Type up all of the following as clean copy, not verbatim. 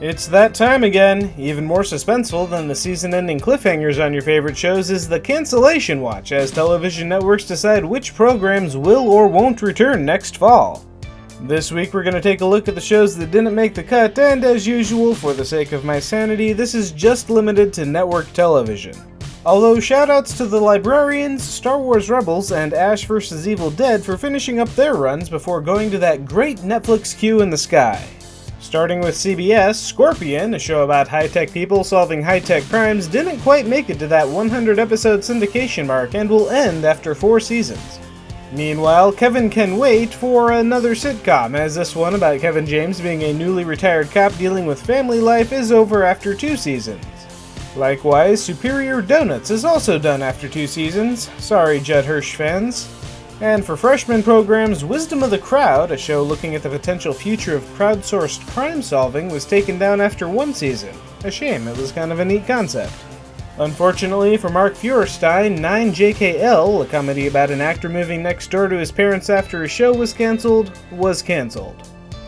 It's that time again. Even more suspenseful than the season-ending cliffhangers on your favorite shows is the cancellation watch, as television networks decide which programs will or won't return next fall. This week we're going to take a look at the shows that didn't make the cut, and as usual, for the sake of my sanity, this is just limited to network television. Although shoutouts to the Librarians, Star Wars Rebels, and Ash vs. Evil Dead for finishing up their runs before going to that great Netflix queue in the sky. Starting with CBS, Scorpion, a show about high-tech people solving high-tech crimes, didn't quite make it to that 100-episode syndication mark and will end after 4 seasons. Meanwhile, Kevin Can Wait for another sitcom, as this one about Kevin James being a newly retired cop dealing with family life is over after 2 seasons. Likewise, Superior Donuts is also done after 2 seasons. Sorry, Judd Hirsch fans. And for freshman programs, Wisdom of the Crowd, a show looking at the potential future of crowdsourced crime solving, was taken down after 1 season. A shame, it was kind of a neat concept. Unfortunately for Mark Feuerstein, 9JKL, a comedy about an actor moving next door to his parents after a show was cancelled.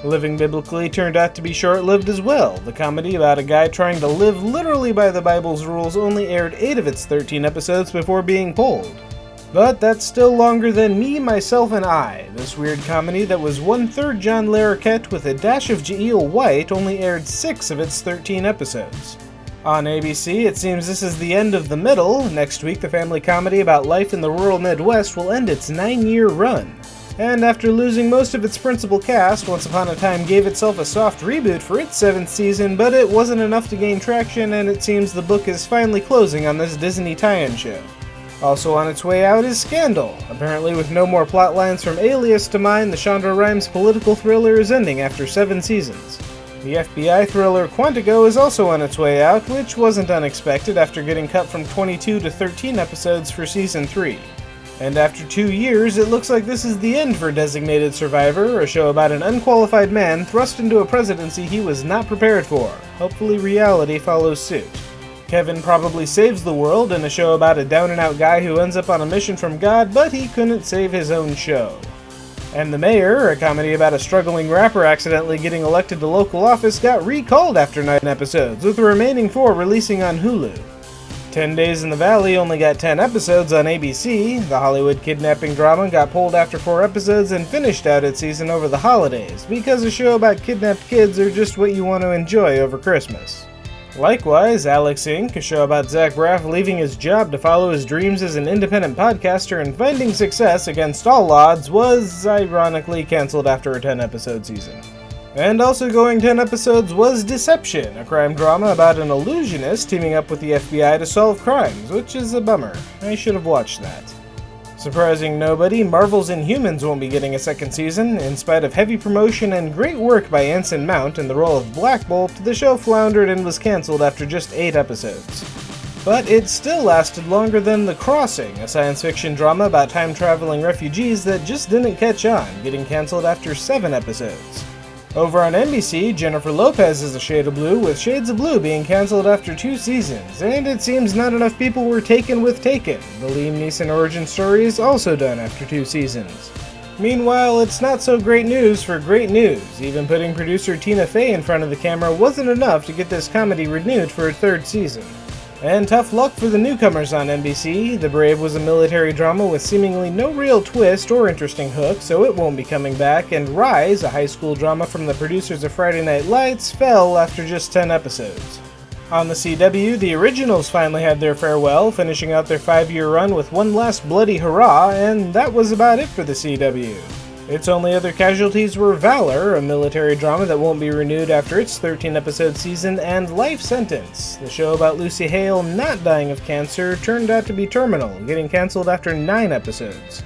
Living Biblically turned out to be short-lived as well. The comedy about a guy trying to live literally by the Bible's rules only aired 8 of its 13 episodes before being pulled. But that's still longer than Me, Myself, and I. This weird comedy that was 1/3 John Larroquette with a dash of Jaleel White only aired 6 of its 13 episodes. On ABC, it seems this is the end of the middle. Next week, the family comedy about life in the rural Midwest will end its 9-year run. And after losing most of its principal cast, Once Upon a Time gave itself a soft reboot for its 7th season, but it wasn't enough to gain traction, and it seems the book is finally closing on this Disney tie-in show. Also on its way out is Scandal. Apparently with no more plot lines from Alias to mine, the Shonda Rhimes political thriller is ending after 7 seasons. The FBI thriller Quantico is also on its way out, which wasn't unexpected after getting cut from 22 to 13 episodes for Season 3. And after 2 years, it looks like this is the end for Designated Survivor, a show about an unqualified man thrust into a presidency he was not prepared for. Hopefully reality follows suit. Kevin Probably Saves the World, in a show about a down-and-out guy who ends up on a mission from God, but he couldn't save his own show. And The Mayor, a comedy about a struggling rapper accidentally getting elected to local office, got recalled after 9 episodes, with the remaining 4 releasing on Hulu. 10 Days in the Valley only got 10 episodes on ABC. The Hollywood kidnapping drama got pulled after 4 episodes and finished out its season over the holidays, because a show about kidnapped kids are just what you want to enjoy over Christmas. Likewise, Alex Inc., a show about Zach Braff leaving his job to follow his dreams as an independent podcaster and finding success against all odds, was ironically cancelled after a 10-episode season. And also going 10 episodes was Deception, a crime drama about an illusionist teaming up with the FBI to solve crimes, which is a bummer. I should have watched that. Surprising nobody, Marvel's Inhumans won't be getting a 2nd season. In spite of heavy promotion and great work by Anson Mount in the role of Black Bolt, the show floundered and was cancelled after just 8 episodes. But it still lasted longer than The Crossing, a science fiction drama about time-traveling refugees that just didn't catch on, getting cancelled after 7 episodes. Over on NBC, Jennifer Lopez is a shade of blue, with Shades of Blue being cancelled after 2 seasons, and it seems not enough people were taken with Taken. The Liam Neeson origin story is also done after 2 seasons. Meanwhile, it's not so great news for great news. Even putting producer Tina Fey in front of the camera wasn't enough to get this comedy renewed for a 3rd season. And tough luck for the newcomers on NBC. The Brave was a military drama with seemingly no real twist or interesting hook, so it won't be coming back, and Rise, a high school drama from the producers of Friday Night Lights, fell after just 10 episodes. On the CW, the Originals finally had their farewell, finishing out their 5-year run with one last bloody hurrah, and that was about it for the CW. Its only other casualties were Valor, a military drama that won't be renewed after its 13-episode season, and Life Sentence, the show about Lucy Hale not dying of cancer turned out to be terminal, getting cancelled after 9 episodes.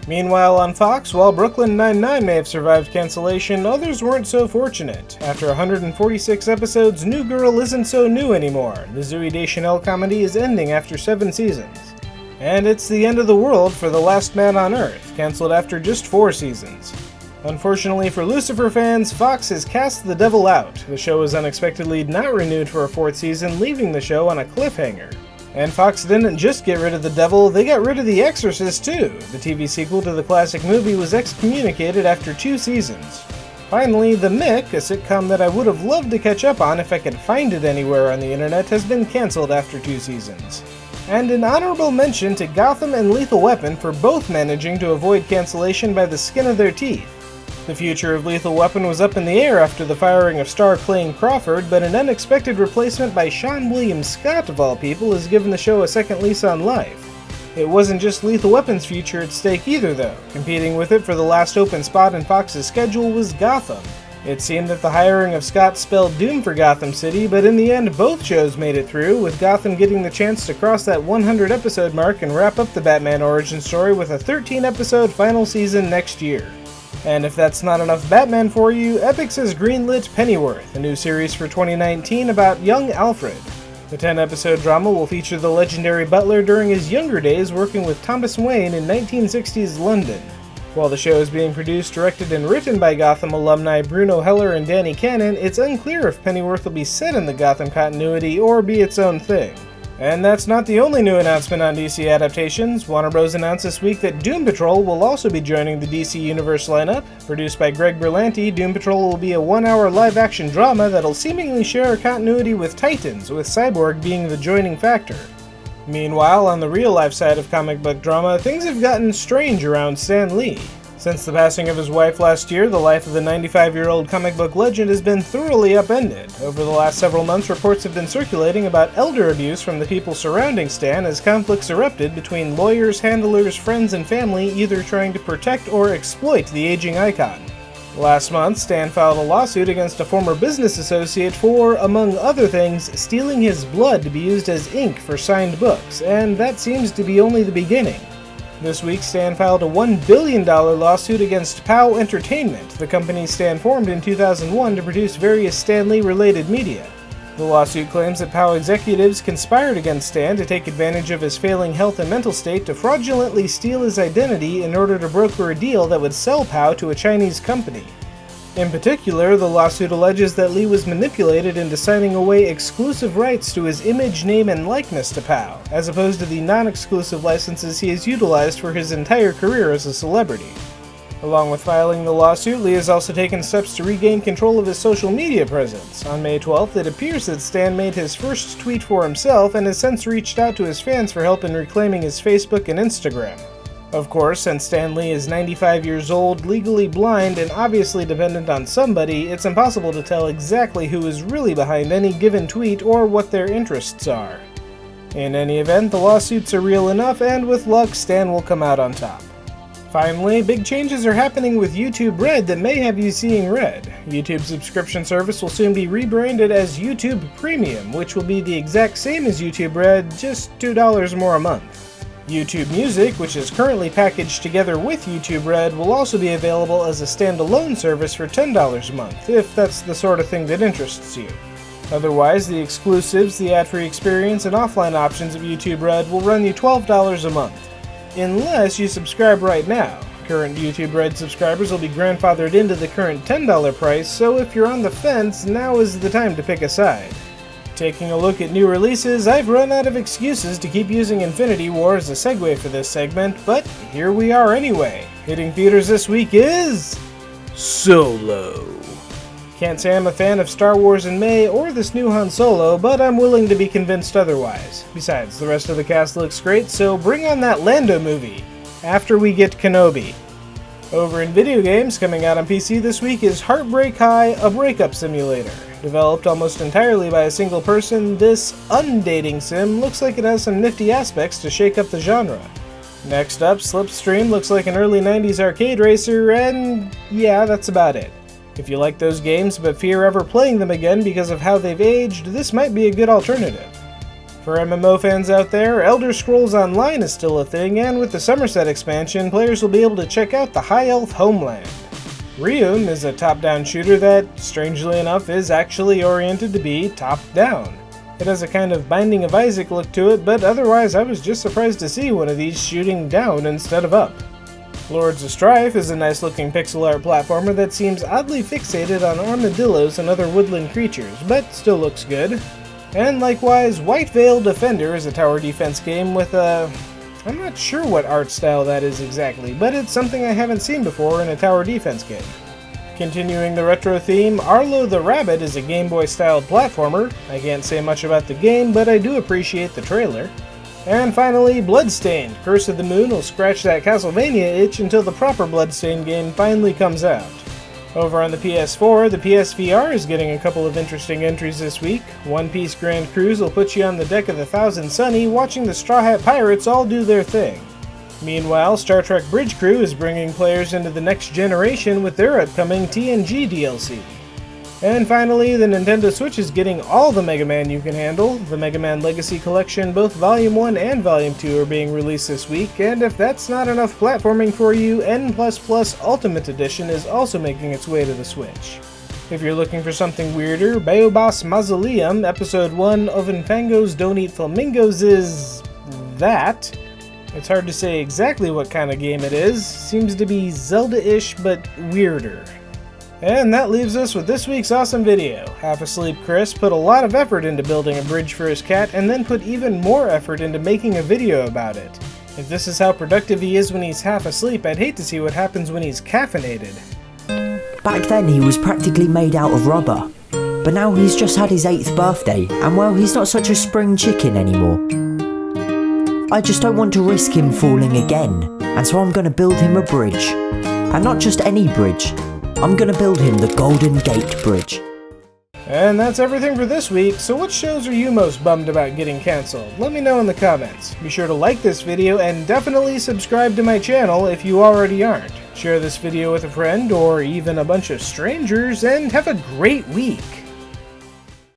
Meanwhile on Fox, while Brooklyn Nine-Nine may have survived cancellation, others weren't so fortunate. After 146 episodes, New Girl isn't so new anymore. The Zooey Deschanel comedy is ending after 7 seasons. And it's the end of the world for The Last Man on Earth, cancelled after just 4 seasons. Unfortunately for Lucifer fans, Fox has cast the devil out. The show is unexpectedly not renewed for a 4th season, leaving the show on a cliffhanger. And Fox didn't just get rid of the devil, they got rid of The Exorcist too. The TV sequel to the classic movie was excommunicated after 2 seasons. Finally, The Mick, a sitcom that I would have loved to catch up on if I could find it anywhere on the internet, has been cancelled after 2 seasons. And an honorable mention to Gotham and Lethal Weapon for both managing to avoid cancellation by the skin of their teeth. The future of Lethal Weapon was up in the air after the firing of star Clayne Crawford, but an unexpected replacement by Sean William Scott, of all people, has given the show a second lease on life. It wasn't just Lethal Weapon's future at stake either, though. Competing with it for the last open spot in Fox's schedule was Gotham. It seemed that the hiring of Scott spelled doom for Gotham City, but in the end both shows made it through, with Gotham getting the chance to cross that 100-episode mark and wrap up the Batman origin story with a 13-episode final season next year. And if that's not enough Batman for you, EPIX has greenlit Pennyworth, a new series for 2019 about young Alfred. The 10-episode drama will feature the legendary butler during his younger days working with Thomas Wayne in 1960s London. While the show is being produced, directed, and written by Gotham alumni Bruno Heller and Danny Cannon, it's unclear if Pennyworth will be set in the Gotham continuity or be its own thing. And that's not the only new announcement on DC adaptations. Warner Bros. Announced this week that Doom Patrol will also be joining the DC Universe lineup. Produced by Greg Berlanti, Doom Patrol will be a 1-hour live-action drama that'll seemingly share a continuity with Titans, with Cyborg being the joining factor. Meanwhile, on the real-life side of comic book drama, things have gotten strange around Stan Lee. Since the passing of his wife last year, the life of the 95-year-old comic book legend has been thoroughly upended. Over the last several months, reports have been circulating about elder abuse from the people surrounding Stan as conflicts erupted between lawyers, handlers, friends, and family, either trying to protect or exploit the aging icon. Last month, Stan filed a lawsuit against a former business associate for, among other things, stealing his blood to be used as ink for signed books, and that seems to be only the beginning. This week, Stan filed a $1 billion lawsuit against POW Entertainment, the company Stan formed in 2001 to produce various Stan Lee-related media. The lawsuit claims that POW executives conspired against Stan to take advantage of his failing health and mental state to fraudulently steal his identity in order to broker a deal that would sell POW to a Chinese company. In particular, the lawsuit alleges that Lee was manipulated into signing away exclusive rights to his image, name, and likeness to POW, as opposed to the non-exclusive licenses he has utilized for his entire career as a celebrity. Along with filing the lawsuit, Lee has also taken steps to regain control of his social media presence. On May 12th, it appears that Stan made his first tweet for himself and has since reached out to his fans for help in reclaiming his Facebook and Instagram. Of course, since Stan Lee is 95 years old, legally blind, and obviously dependent on somebody, it's impossible to tell exactly who is really behind any given tweet or what their interests are. In any event, the lawsuits are real enough, and with luck, Stan will come out on top. Finally, big changes are happening with YouTube Red that may have you seeing red. YouTube's subscription service will soon be rebranded as YouTube Premium, which will be the exact same as YouTube Red, just $2 more a month. YouTube Music, which is currently packaged together with YouTube Red, will also be available as a standalone service for $10 a month, if that's the sort of thing that interests you. Otherwise, the exclusives, the ad-free experience, and offline options of YouTube Red will run you $12 a month. Unless you subscribe right now. Current YouTube Red subscribers will be grandfathered into the current $10 price, so if you're on the fence, now is the time to pick a side. Taking a look at new releases, I've run out of excuses to keep using Infinity War as a segue for this segment, but here we are anyway. Hitting theaters this week is Solo. Can't say I'm a fan of Star Wars in May or this new Han Solo, but I'm willing to be convinced otherwise. Besides, the rest of the cast looks great, so bring on that Lando movie, after we get Kenobi. Over in video games, coming out on PC this week is Heartbreak High, a breakup simulator. Developed almost entirely by a single person, this undating sim looks like it has some nifty aspects to shake up the genre. Next up, Slipstream looks like an early 90s arcade racer, and yeah, that's about it. If you like those games but fear ever playing them again because of how they've aged, this might be a good alternative. For MMO fans out there, Elder Scrolls Online is still a thing, and with the Somerset expansion, players will be able to check out the High Elf homeland. Reun is a top-down shooter that, strangely enough, is actually oriented to be top-down. It has a kind of Binding of Isaac look to it, but otherwise I was just surprised to see one of these shooting down instead of up. Lords of Strife is a nice-looking pixel art platformer that seems oddly fixated on armadillos and other woodland creatures, but still looks good. And likewise, White Veil Defender is a tower defense game with a... I'm not sure what art style that is exactly, but it's something I haven't seen before in a tower defense game. Continuing the retro theme, Arlo the Rabbit is a Game Boy styled platformer. I can't say much about the game, but I do appreciate the trailer. And finally, Bloodstained. Curse of the Moon will scratch that Castlevania itch until the proper Bloodstained game finally comes out. Over on the PS4, the PSVR is getting a couple of interesting entries this week. One Piece Grand Cruise will put you on the deck of the Thousand Sunny watching the Straw Hat Pirates all do their thing. Meanwhile, Star Trek Bridge Crew is bringing players into the next generation with their upcoming TNG DLC. And finally, the Nintendo Switch is getting all the Mega Man you can handle. The Mega Man Legacy Collection, both Volume 1 and Volume 2 are being released this week, and if that's not enough platforming for you, N++ Ultimate Edition is also making its way to the Switch. If you're looking for something weirder, Baobas Mausoleum, Episode 1 of Infangos Don't Eat Flamingos is... that. It's hard to say exactly what kind of game it is. Seems to be Zelda-ish, but weirder. And that leaves us with this week's awesome video. Half Asleep Chris put a lot of effort into building a bridge for his cat and then put even more effort into making a video about it. If this is how productive he is when he's half asleep, I'd hate to see what happens when he's caffeinated. Back then he was practically made out of rubber, but now he's just had his 8th birthday and well, he's not such a spring chicken anymore. I just don't want to risk him falling again, and so I'm going to build him a bridge. And not just any bridge. I'm gonna build him the Golden Gate Bridge. And that's everything for this week, so what shows are you most bummed about getting cancelled? Let me know in the comments. Be sure to like this video and definitely subscribe to my channel if you already aren't. Share this video with a friend or even a bunch of strangers and have a great week!